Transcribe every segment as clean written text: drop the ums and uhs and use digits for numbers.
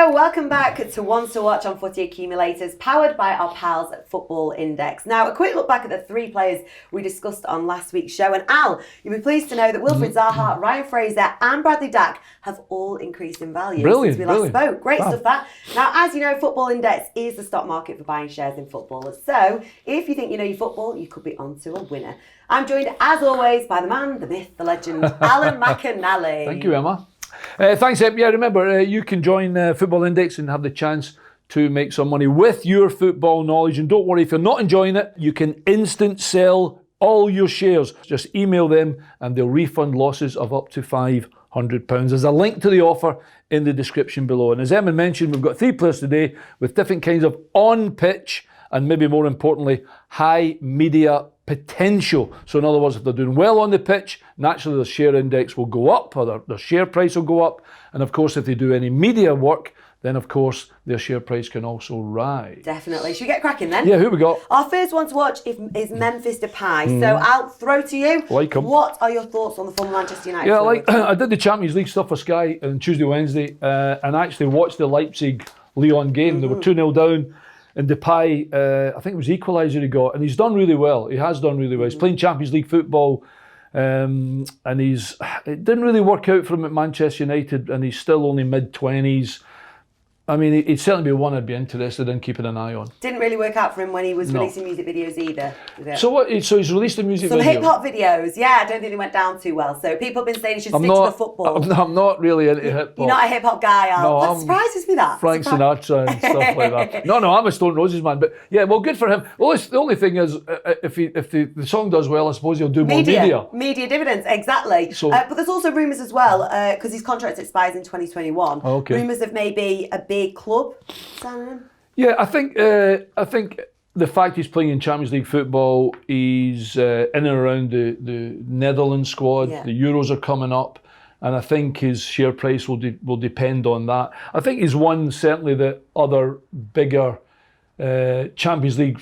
Hello, welcome back to Ones to Watch on Footy Accumulators, powered by our pals at Football Index. Now, a quick look back at the three players we discussed on last week's show. And Al, you'll be pleased to know that Wilfried Zaha, Ryan Fraser and Bradley Dack have all increased in value since we last spoke. Great stuff, that. Now, as you know, Football Index is the stock market for buying shares in footballers. So, if you think you know your football, you could be onto a winner. I'm joined, as always, by the man, the myth, the legend, Alan McInally. Thank you, Emma. Thanks, Em. Yeah, remember, you can join Football Index and have the chance to make some money with your football knowledge. And don't worry, if you're not enjoying it, you can instant sell all your shares. Just email them and they'll refund losses of up to £500. There's a link to the offer in the description below. And as Emma mentioned, we've got three players today with different kinds of on-pitch and maybe more importantly, high media potential. So in other words, if they're doing well on the pitch, naturally their share index will go up or their share price will go up. And of course, if they do any media work, then of course their share price can also rise. Definitely. Should we get cracking then? Yeah, who we got? Our first one to watch is Memphis Depay. So I'll throw to you. Like him. What are your thoughts on the former Manchester United? Yeah, I did the Champions League stuff for Sky on Tuesday, Wednesday, and actually watched the Leipzig-Lyon game. They were 2-0 down. And Depay, I think it was equaliser he got, and he's done really well. He has done really well. He's playing Champions League football, and it didn't really work out for him at Manchester United, and he's still only mid-20s. I mean, he'd certainly be one I'd be interested in keeping an eye on. Didn't really work out for him when he was releasing music videos either, did it? So what? So he's released a music video? Some hip-hop videos, yeah. I don't think they went down too well. So people have been saying he should stick to the football. I'm not really into hip-hop. You're not a hip-hop guy, Al. No, That surprises me, that. Frank Sinatra and stuff like that. No, I'm a Stone Roses man. But yeah, well, good for him. Well, the only thing is, if the song does well, I suppose he'll do more media. Media dividends, exactly. So, but there's also rumours as well, because his contract expires in 2021. Okay. Rumours of maybe a big club signing him. Yeah, I think the fact he's playing in Champions League football, he's in and around the Netherlands squad. Yeah. The Euros are coming up, and I think his share price will depend on that. I think he's one certainly that other bigger Champions League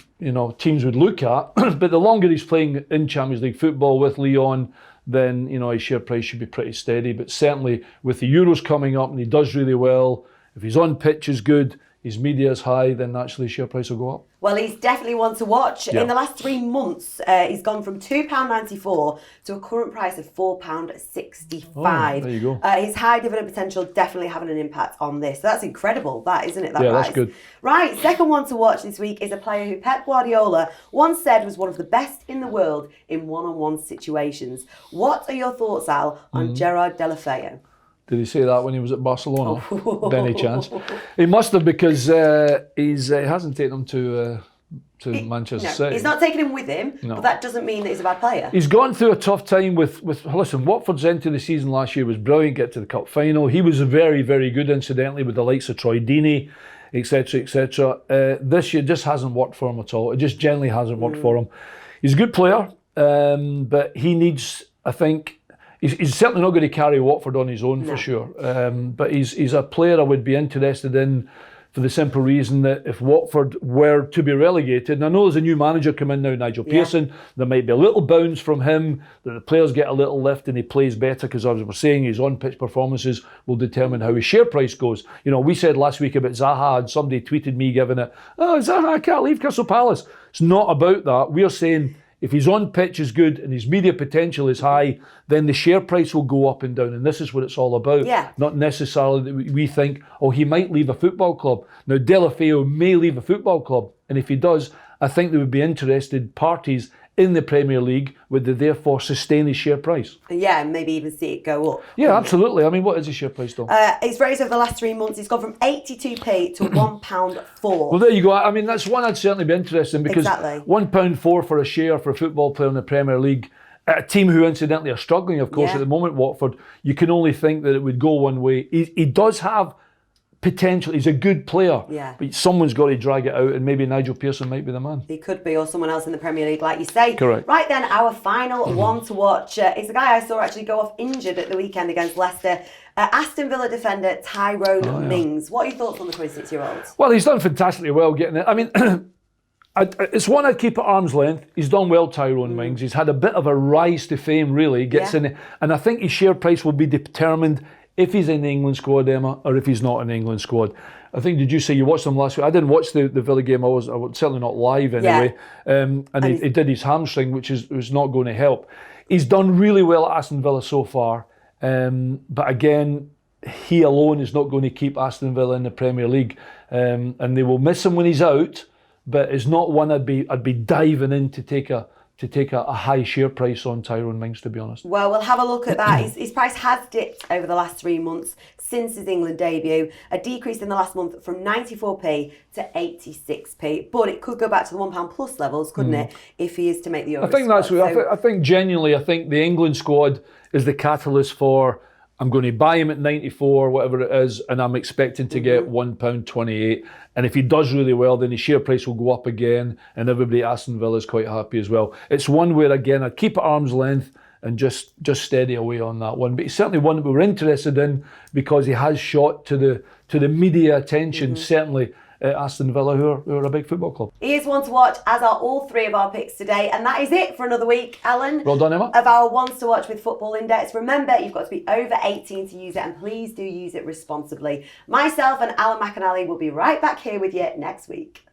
teams would look at. But the longer he's playing in Champions League football with Lyon, then his share price should be pretty steady. But certainly with the Euros coming up and he does really well, if he's on pitch is good, his media is high, then naturally share price will go up. Well, he's definitely one to watch. Yeah. In the last 3 months, he's gone from £2.94 to a current price of £4.65. Oh, there you go. His high dividend potential definitely having an impact on this. So that's incredible, that, isn't it? That yeah, rise? That's good. Right, second one to watch this week is a player who Pep Guardiola once said was one of the best in the world in one-on-one situations. What are your thoughts, Al, on Gerard Deulofeu? Did he say that when he was at Barcelona? Any chance? He must have, because he hasn't taken him to Manchester City. He's not taking him with him, but that doesn't mean that he's a bad player. He's gone through a tough time with listen, Watford's end to the season last year was brilliant, get to the cup final. He was very, very good, incidentally, with the likes of Troy Deeney, etc., etc. This year just hasn't worked for him at all. It just generally hasn't worked for him. He's a good player, but he needs, I think, he's certainly not going to carry Watford on his own for sure. But he's a player I would be interested in for the simple reason that if Watford were to be relegated, and I know there's a new manager come in now, Nigel Pearson, there might be a little bounce from him, that the players get a little lift and he plays better, because as we're saying, his on-pitch performances will determine how his share price goes. We said last week about Zaha, and somebody tweeted me giving it, Zaha, I can't leave Crystal Palace. It's not about that. We're saying, if his on-pitch is good and his media potential is high, then the share price will go up and down. And this is what it's all about. Yeah. Not necessarily that we think, he might leave a football club. Now, Deulofeu may leave a football club. And if he does, I think there would be interested parties in the Premier League, would they therefore sustain his share price? Yeah, and maybe even see it go up. Yeah, absolutely. I mean, what is his share price, though? It's raised over the last 3 months. It's gone from 82p to £1.04. Well, there you go. I mean, that's one I'd certainly be interested in, because £1.04 for a share for a football player in the Premier League, at a team who incidentally are struggling, of course, at the moment, Watford, you can only think that it would go one way. He does have potential. He's a good player, but someone's got to drag it out, and maybe Nigel Pearson might be the man. He could be, or someone else in the Premier League, like you say. Correct. Right then, our final one to watch is a guy I saw actually go off injured at the weekend against Leicester. Aston Villa defender Tyrone Mings. What are your thoughts on the 26-year-old? Well, he's done fantastically well getting it. I mean, it's one I'd keep at arm's length. He's done well, Tyrone Mings. He's had a bit of a rise to fame, really. Gets in it, and I think his share price will be determined if he's in the England squad, Emma, or if he's not in the England squad. I think, did you say you watched him last week? I didn't watch the Villa game. I was certainly not live anyway. And he did his hamstring, which was not going to help. He's done really well at Aston Villa so far. But again, he alone is not going to keep Aston Villa in the Premier League. And they will miss him when he's out, but it's not one I'd be diving in to take a high share price on Tyrone Mings, to be honest. Well, we'll have a look at that. His price has dipped over the last 3 months since his England debut, a decrease in the last month from 94p to 86p. But it could go back to the £1 plus levels, couldn't it, if he is to make the Euro I think squad. that's I think genuinely, I think the England squad is the catalyst for, I'm going to buy him at 94, whatever it is, and I'm expecting to get £1.28. And if he does really well, then his share price will go up again, and everybody at Aston Villa is quite happy as well. It's one where, again, I'd keep at arm's length and just steady away on that one. But he's certainly one that we were interested in because he has shot to the media attention, certainly at Aston Villa, who are a big football club. He is one to watch, as are all three of our picks today. And that is it for another week, Alan. Well done, Emma. Of our ones to watch with Football Index. Remember, you've got to be over 18 to use it, and please do use it responsibly. Myself and Alan McInally will be right back here with you next week.